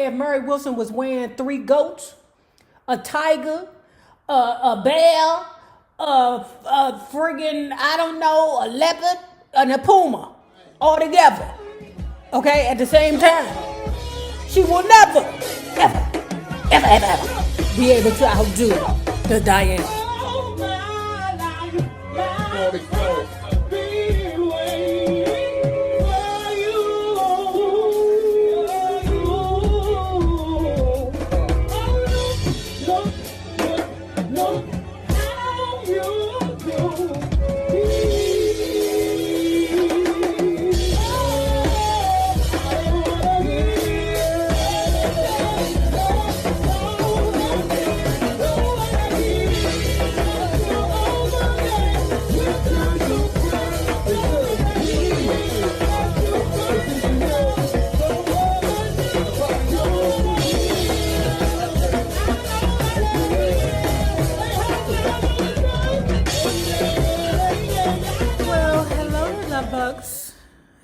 if Mary Wilson was wearing 3 goats, a tiger, a bear, friggin', I don't know, a leopard, and a puma, all together, okay, at the same time. She will never, ever be able to outdo the Diana.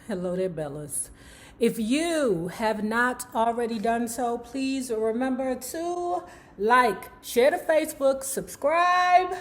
Hello there, Bellas. If you have not already done so, please remember to like, share to Facebook, subscribe,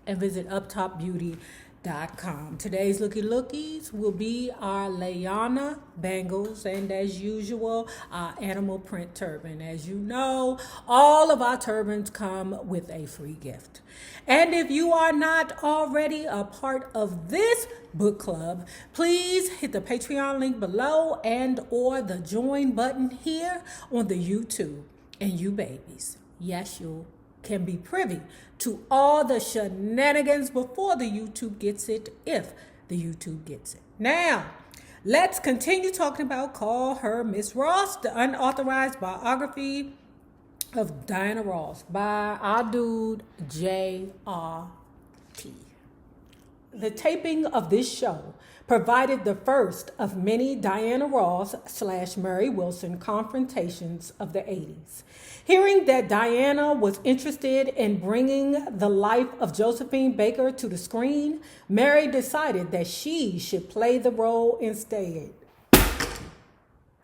and visit uptopbeauty.com. Today's lookies will be our Layana bangles and, as usual, our animal print turban. As you know, all of our turbans come with a free gift. And if you are not already a part of this book club, please hit the Patreon link below and or the join button here on the YouTube. And you babies, yes, you can be privy to all the shenanigans before the YouTube gets it, if the YouTube gets it. Now, let's continue talking about Call Her Miss Ross, the unauthorized biography of Diana Ross by our dude J.R.T. The taping of this show provided the first of many Diana Ross / Mary Wilson confrontations of the 80s. Hearing that Diana was interested in bringing the life of Josephine Baker to the screen, Mary decided that she should play the role instead.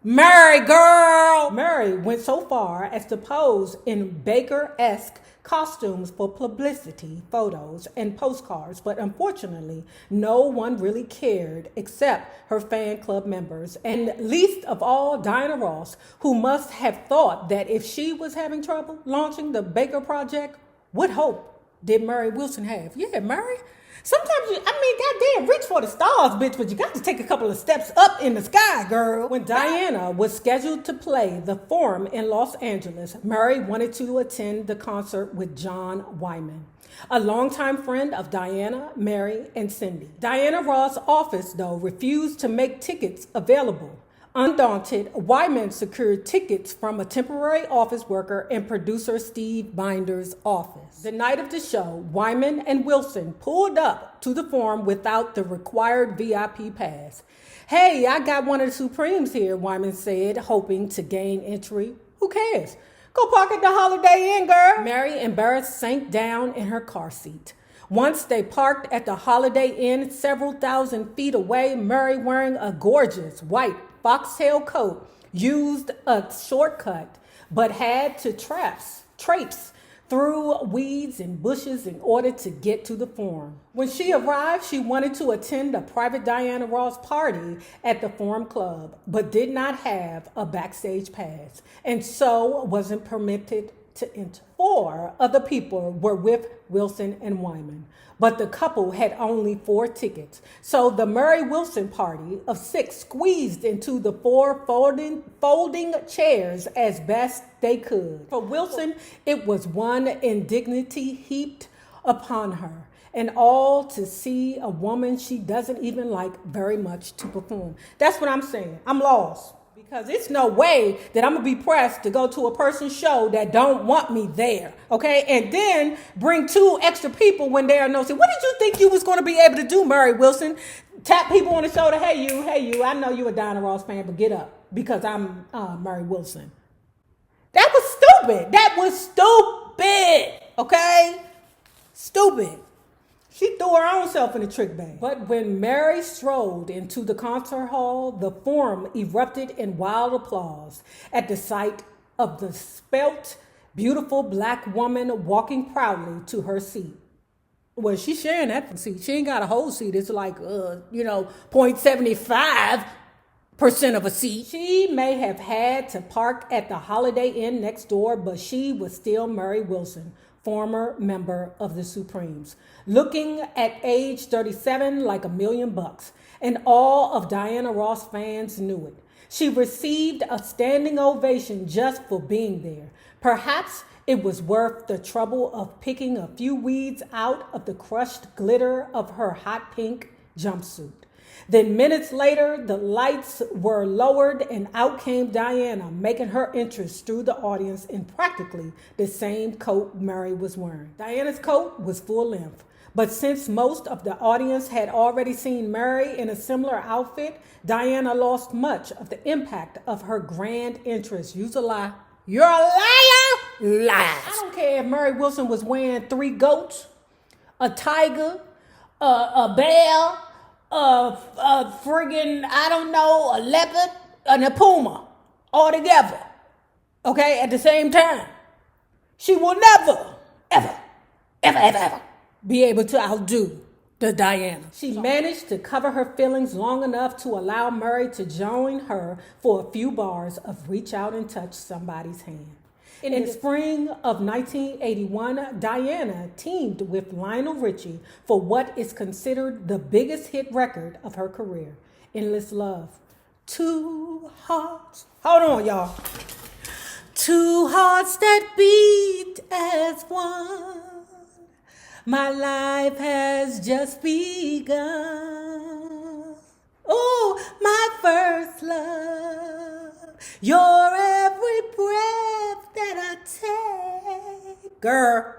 Mary, girl! Mary went so far as to pose in Baker-esque costumes for publicity, photos, and postcards, but unfortunately, no one really cared except her fan club members, and least of all Diana Ross, who must have thought that if she was having trouble launching the Baker Project, what hope did Mary Wilson have? Yeah, Mary. Sometimes, goddamn, reach for the stars, bitch, but you got to take a couple of steps up in the sky, girl. When Diana was scheduled to play the Forum in Los Angeles, Mary wanted to attend the concert with John Wyman, a longtime friend of Diana, Mary, and Cindy. Diana Ross' office, though, refused to make tickets available. Undaunted, Wyman secured tickets from a temporary office worker in producer Steve Binder's office. The night of the show, Wyman and Wilson pulled up to the Forum without the required VIP pass. "Hey, I got one of the Supremes here," Wyman said, hoping to gain entry. "Who cares? Go park at the Holiday Inn, girl." Mary, embarrassed, sank down in her car seat. Once they parked at the Holiday Inn several thousand feet away, Mary, wearing a gorgeous white foxtail coat, used a shortcut, but had to traipse through weeds and bushes in order to get to the Forum. When she arrived, she wanted to attend a private Diana Ross party at the Forum Club, but did not have a backstage pass, and so wasn't permitted to enter. 4 other people were with Wilson and Wyman, but the couple had only 4 tickets. So the Mary Wilson party of 6 squeezed into the 4 folding chairs as best they could. For Wilson, it was one indignity heaped upon her, and all to see a woman she doesn't even like very much to perform. That's what I'm saying. I'm lost. Because it's no way that I'm going to be pressed to go to a person's show that don't want me there, okay? And then bring 2 extra people when there are no seats. What did you think you was going to be able to do, Mary Wilson? Tap people on the shoulder, hey you, I know you a Diana Ross fan, but get up because I'm Mary Wilson. That was stupid, okay? Stupid. She threw her own self in the trick bag. But when Mary strolled into the concert hall, the Forum erupted in wild applause at the sight of the svelte, beautiful black woman walking proudly to her seat. Well, she's sharing that seat. She ain't got a whole seat. It's like, 0.75% of a seat. She may have had to park at the Holiday Inn next door, but she was still Mary Wilson, former member of the Supremes, looking at age 37 like $1,000,000, and all of Diana Ross fans knew it. She received a standing ovation just for being there. Perhaps it was worth the trouble of picking a few weeds out of the crushed glitter of her hot pink jumpsuit. Then minutes later, the lights were lowered and out came Diana, making her entrance through the audience in practically the same coat Mary was wearing. Diana's coat was full length, but since most of the audience had already seen Mary in a similar outfit, Diana lost much of the impact of her grand entrance. Use a lie. You're a liar! Lies. I don't care if Mary Wilson was wearing 3 goats, a tiger, a bear, friggin', a leopard, and a puma, all together, okay, at the same time. She will never, ever be able to outdo the Diana. She managed to cover her feelings long enough to allow Murray to join her for a few bars of Reach Out and Touch Somebody's Hand. In the spring of 1981, Diana teamed with Lionel Richie for what is considered the biggest hit record of her career, Endless Love. 2 hearts. Hold on, y'all. 2 hearts that beat as one. My life has just begun. Oh, my first love. Your every breath that I take. Girl.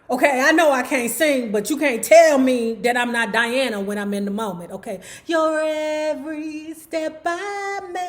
Okay, I know I can't sing, but you can't tell me that I'm not Diana when I'm in the moment, okay? Your every step I make.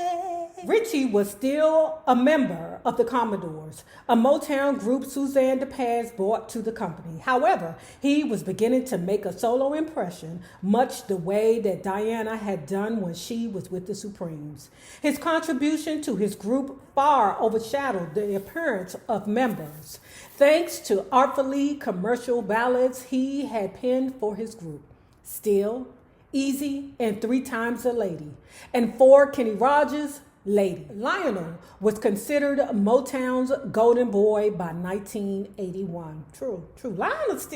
Richie was still a member of the Commodores, a Motown group Suzanne DePaz brought to the company. However, he was beginning to make a solo impression, much the way that Diana had done when she was with the Supremes. His contribution to his group far overshadowed the appearance of members, thanks to artfully commercial ballads he had penned for his group. Still, Easy, and 3 Times a Lady, and for Kenny Rogers, Lady. Lionel was considered Motown's golden boy by 1981. True. Lionel's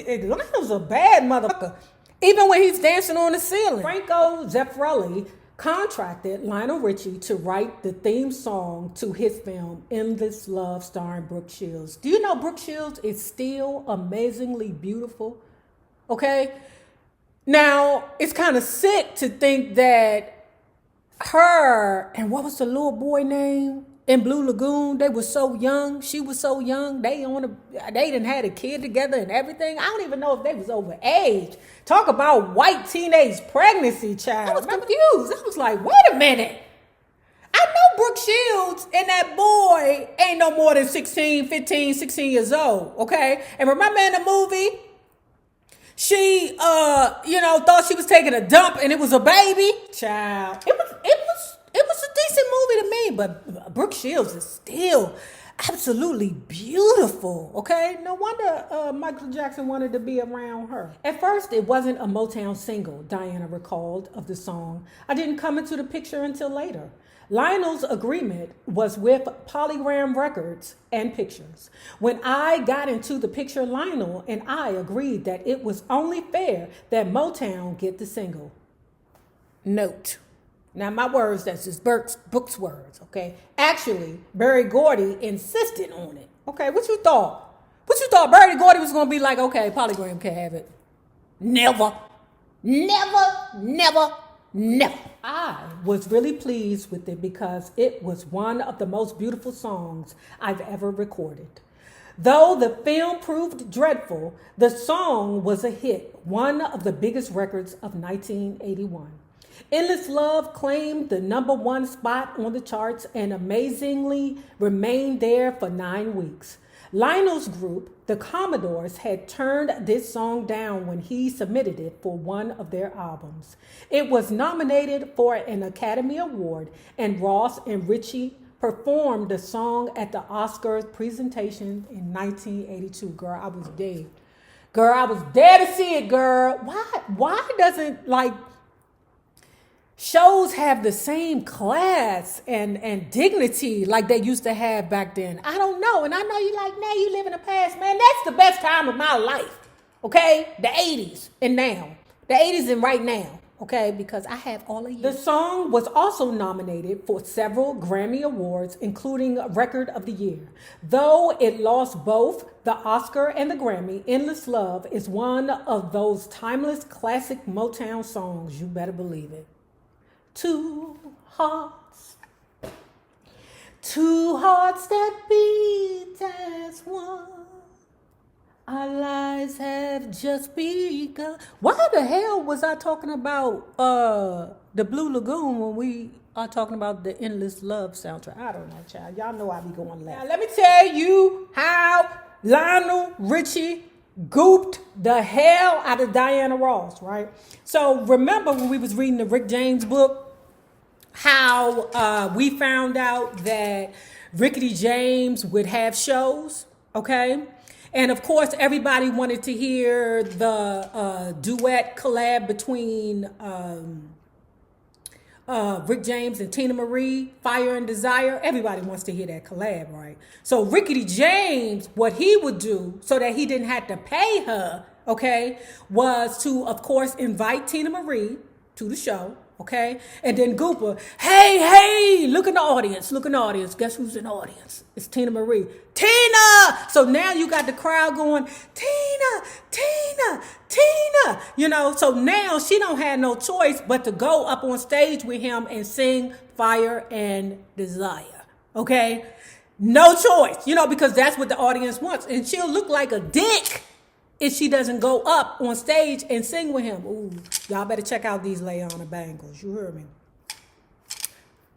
a bad motherfucker, even when he's dancing on the ceiling. Franco Zeffirelli contracted Lionel Richie to write the theme song to his film Endless Love starring Brooke Shields. Do you know Brooke Shields is still amazingly beautiful? Okay? Now, it's kind of sick to think that her and what was the little boy name in Blue Lagoon, they were so young. She was so young. They done had a kid together and everything. I don't even know if they was over age. Talk about white teenage pregnancy, child. I was confused. I was like, wait a minute. I know Brooke Shields and that boy ain't no more than 16 years old, okay? And remember in the movie, she, thought she was taking a dump and it was a baby. Child. It was a decent movie to me, but Brooke Shields is still absolutely beautiful, okay? No wonder Michael Jackson wanted to be around her. At first, it wasn't a Motown single, Diana recalled of the song. I didn't come into the picture until later. Lionel's agreement was with Polygram Records and Pictures. When I got into the picture, Lionel and I agreed that it was only fair that Motown get the single. Note. Now, my words, that's just Book's words, okay? Actually, Berry Gordy insisted on it. Okay, what you thought? What you thought Berry Gordy was going to be like, okay, Polygram can have it? Never. I was really pleased with it because it was one of the most beautiful songs I've ever recorded. Though the film proved dreadful, the song was a hit, one of the biggest records of 1981. Endless Love claimed the #1 spot on the charts and amazingly remained there for 9 weeks. Lionel's group, the Commodores, had turned this song down when he submitted it for one of their albums. It was nominated for an Academy Award, and Ross and Richie performed the song at the Oscars presentation in 1982. Girl, I was dead. Girl, I was there to see it, girl. Why doesn't like shows have the same class and dignity like they used to have back then? I don't know. And I know you like, now you live in the past, man. That's the best time of my life. Okay? The 80s and now. The 80s and right now. Okay? Because I have all of you. The song was also nominated for several Grammy Awards, including Record of the Year. Though it lost both the Oscar and the Grammy, Endless Love is one of those timeless classic Motown songs. You better believe it. Two hearts that beat as one. Our lives have just begun. Why the hell was I talking about the Blue Lagoon when we are talking about the Endless Love soundtrack? I don't know, child. Y'all know I be going left. Now, let me tell you how Lionel Richie gooped the hell out of Diana Ross, right? So remember when we was reading the Rick James book, how we found out that Rickety James would have shows, okay? And of course, everybody wanted to hear the duet collab between Rick James and Tina Marie, Fire and Desire. Everybody wants to hear that collab, right? So Rickety James, what he would do so that he didn't have to pay her, okay, was to, of course, invite Tina Marie to the show, okay? And then Gooper, hey, look in the audience. Guess who's in the audience? It's Tina Marie. Tina! So now you got the crowd going, Tina! You know, so now she don't have no choice but to go up on stage with him and sing Fire and Desire, okay? No choice, you know, because that's what the audience wants. And she'll look like a dick if she doesn't go up on stage and sing with him. Ooh, y'all better check out these Leona bangles. You heard me.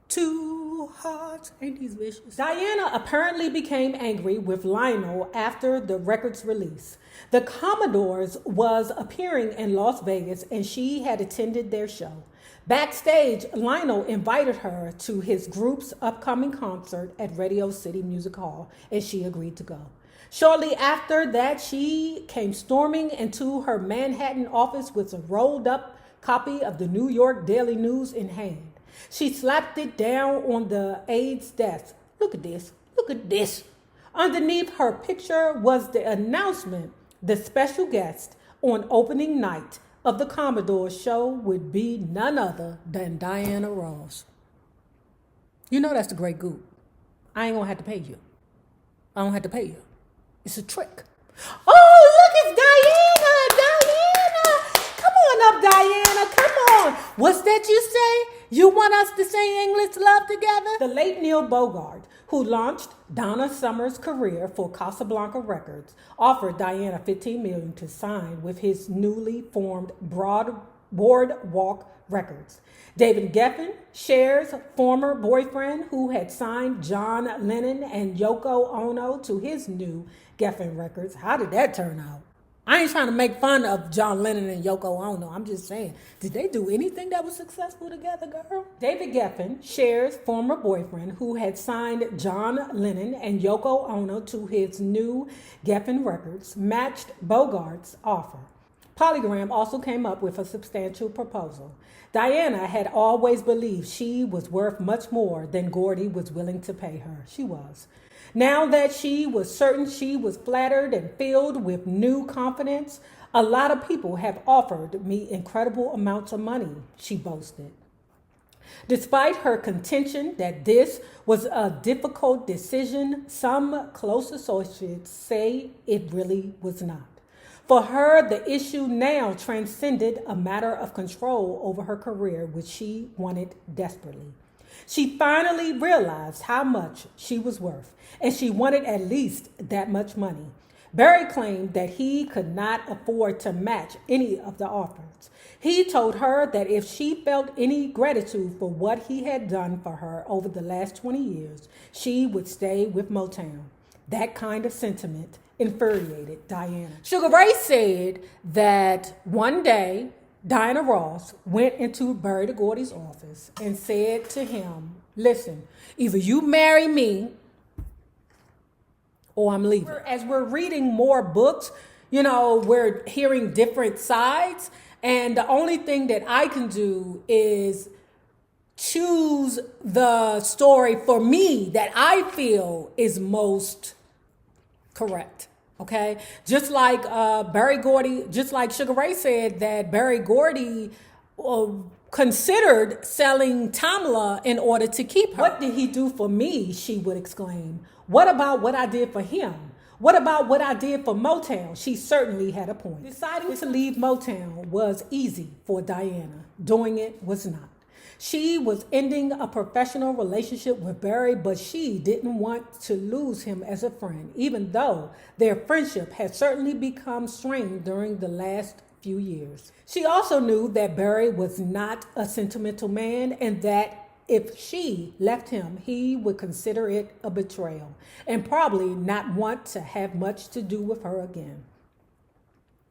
Two hearts, ain't these vicious? Diana apparently became angry with Lionel after the record's release. The Commodores was appearing in Las Vegas and she had attended their show. Backstage, Lionel invited her to his group's upcoming concert at Radio City Music Hall and she agreed to go. Shortly after that, she came storming into her Manhattan office with a rolled up copy of the New York Daily News in hand. She slapped it down on the aide's desk. Look at this. Underneath her picture was the announcement the special guest on opening night of the Commodore show would be none other than Diana Ross. You know that's the great goop. I ain't gonna have to pay you. I don't have to pay you. It's a trick. Oh, look, it's Diana! Come on up, Diana. Come on. What's that you say? You want us to sing Endless Love together? The late Neil Bogart, who launched Donna Summer's career for Casablanca Records, offered Diana $15 million to sign with his newly formed Boardwalk Records. David Geffen, Cher's former boyfriend, who had signed John Lennon and Yoko Ono to his new Geffen Records. How did that turn out? I ain't trying to make fun of John Lennon and Yoko Ono. I'm just saying, did they do anything that was successful together, girl? David Geffen, Cher's former boyfriend, who had signed John Lennon and Yoko Ono to his new Geffen Records, matched Bogart's offer. Polygram also came up with a substantial proposal. Diana had always believed she was worth much more than Gordy was willing to pay her. She was. Now that she was certain she was flattered and filled with new confidence, a lot of people have offered me incredible amounts of money, she boasted. Despite her contention that this was a difficult decision, some close associates say it really was not. For her, the issue now transcended a matter of control over her career, which she wanted desperately. She finally realized how much she was worth, and she wanted at least that much money. Barry claimed that he could not afford to match any of the offers. He told her that if she felt any gratitude for what he had done for her over the last 20 years, she would stay with Motown. That kind of sentiment infuriated Diana. Sugar Ray said that one day, Diana Ross went into Barry the Gordy's office and said to him, Listen, either you marry me or I'm leaving. As we're reading more books, we're hearing different sides. And the only thing that I can do is choose the story for me that I feel is most correct. Okay. Just like Berry Gordy, just like Sugar Ray said that Berry Gordy considered selling Tamla in order to keep her. What did he do for me? She would exclaim. What about what I did for him? What about what I did for Motown? She certainly had a point. Deciding to leave Motown was easy for Diana. Doing it was not. She was ending a professional relationship with Barry, but she didn't want to lose him as a friend, even though their friendship had certainly become strained during the last few years. She also knew that Barry was not a sentimental man and that if she left him, he would consider it a betrayal and probably not want to have much to do with her again.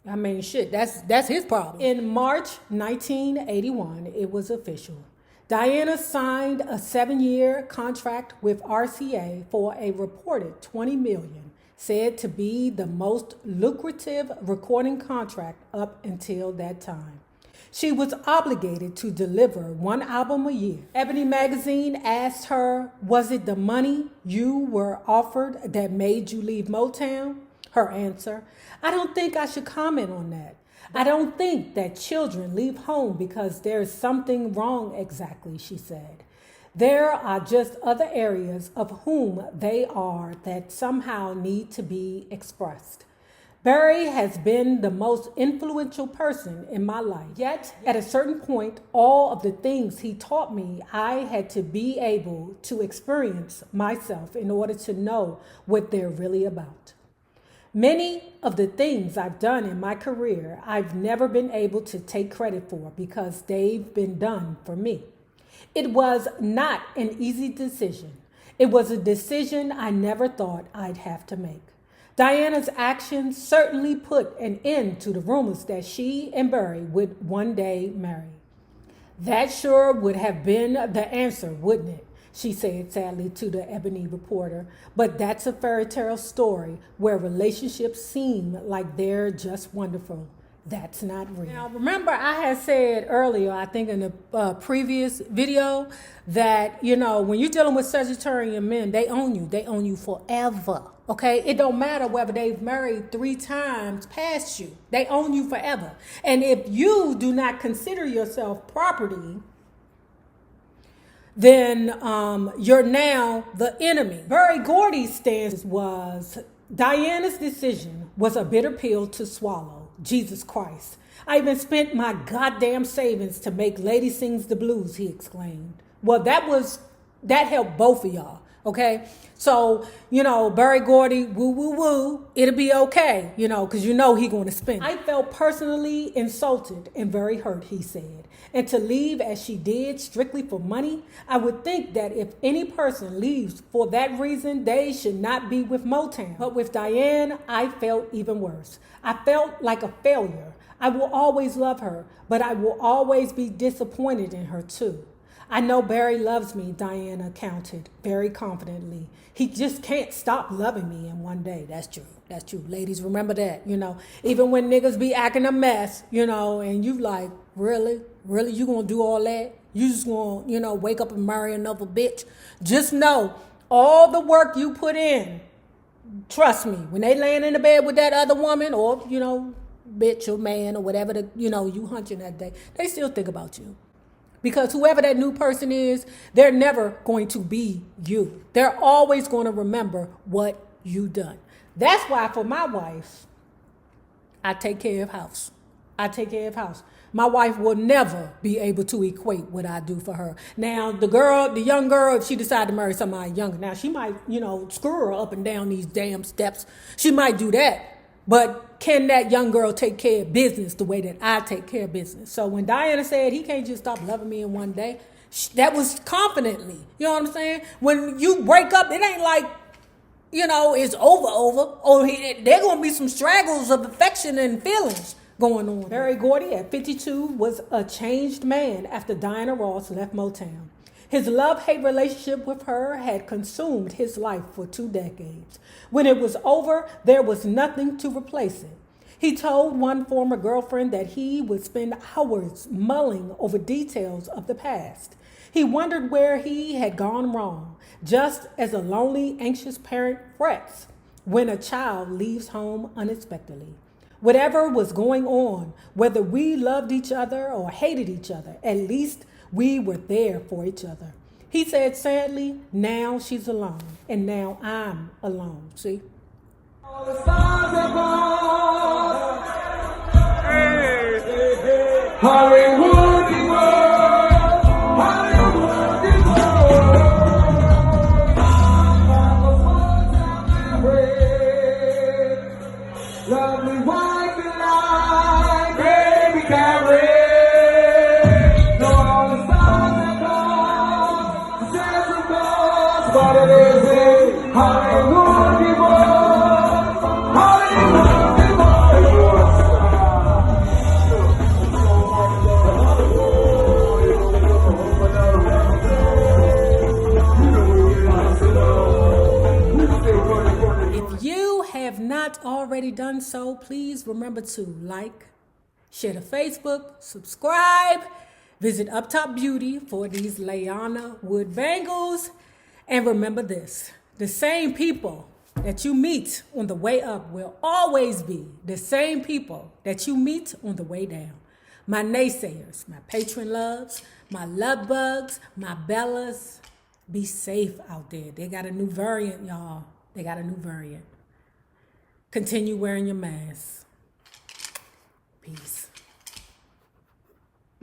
I mean, shit, that's his problem. In March 1981, it was official. Diana signed a 7-year contract with RCA for a reported $20 million, said to be the most lucrative recording contract up until that time. She was obligated to deliver 1 album a year. Ebony magazine asked her, was it the money you were offered that made you leave Motown? Her answer, I don't think I should comment on that. I don't think that children leave home because there's something wrong exactly, she said. There are just other areas of whom they are that somehow need to be expressed. Barry has been the most influential person in my life. Yet, at a certain point, all of the things he taught me, I had to be able to experience myself in order to know what they're really about. Many of the things I've done in my career, I've never been able to take credit for because they've been done for me. It was not an easy decision. It was a decision I never thought I'd have to make. Diana's actions certainly put an end to the rumors that she and Barry would one day marry. That sure would have been the answer, wouldn't it? She said sadly to the Ebony reporter. But that's a fairy tale story where relationships seem like they're just wonderful. That's not real. Now, remember I had said earlier, I think in the previous video, that, when you're dealing with Sagittarian men, they own you. They own you forever. Okay? It don't matter whether they've married 3 times past you. They own you forever. And if you do not consider yourself property, then you're now the enemy. Berry Gordy's stance was Diana's decision was a bitter pill to swallow. Jesus Christ. I even spent my goddamn savings to make Lady Sings the Blues, he exclaimed. Well, that helped both of y'all. Okay. So, Berry Gordy, woo, it'll be okay, because he going to spend. I felt personally insulted and very hurt, he said. And to leave as she did strictly for money, I would think that if any person leaves for that reason, they should not be with Motown. But with Diane, I felt even worse. I felt like a failure. I will always love her, but I will always be disappointed in her too. I know Barry loves me, Diana counted very confidently. He just can't stop loving me in one day. That's true. That's true. Ladies, remember that, Even when niggas be acting a mess, and you like, really? Really? You gonna do all that? You just gonna, wake up and marry another bitch? Just know, all the work you put in, trust me, when they laying in the bed with that other woman or, bitch or man or whatever, you hunching that day, they still think about you. Because whoever that new person is, they're never going to be you. They're always going to remember what you done. That's why for my wife, I take care of house. My wife will never be able to equate what I do for her. Now, the young girl, if she decided to marry somebody younger, now she might, screw her up and down these damn steps. She might do that. But can that young girl take care of business the way that I take care of business? So when Diana said he can't just stop loving me in one day, that was confidently. You know what I'm saying? When you break up, it ain't like, it's over. Or there going to be some straggles of affection and feelings going on. Berry Gordy at 52 was a changed man after Diana Ross left Motown. His love-hate relationship with her had consumed his life for 2 decades. When it was over, there was nothing to replace it. He told one former girlfriend that he would spend hours mulling over details of the past. He wondered where he had gone wrong, just as a lonely, anxious parent frets when a child leaves home unexpectedly. Whatever was going on, whether we loved each other or hated each other, at least we were there for each other. He said sadly, now she's alone, and now I'm alone. See? All the stars are gone. Hollywood, lovely white light, baby Carrie. No, all the stars are gone, the sands are gone, but it isn't Hollywood anymore. Hollywood If you have not already done so, please remember to like, share to Facebook, subscribe, visit Up Top Beauty for these Lionel Wood bangles. And remember this, the same people that you meet on the way up will always be the same people that you meet on the way down. My naysayers, my patron loves, my love bugs, my bellas, be safe out there. They got a new variant, y'all. They got a new variant. Continue wearing your mask. Peace.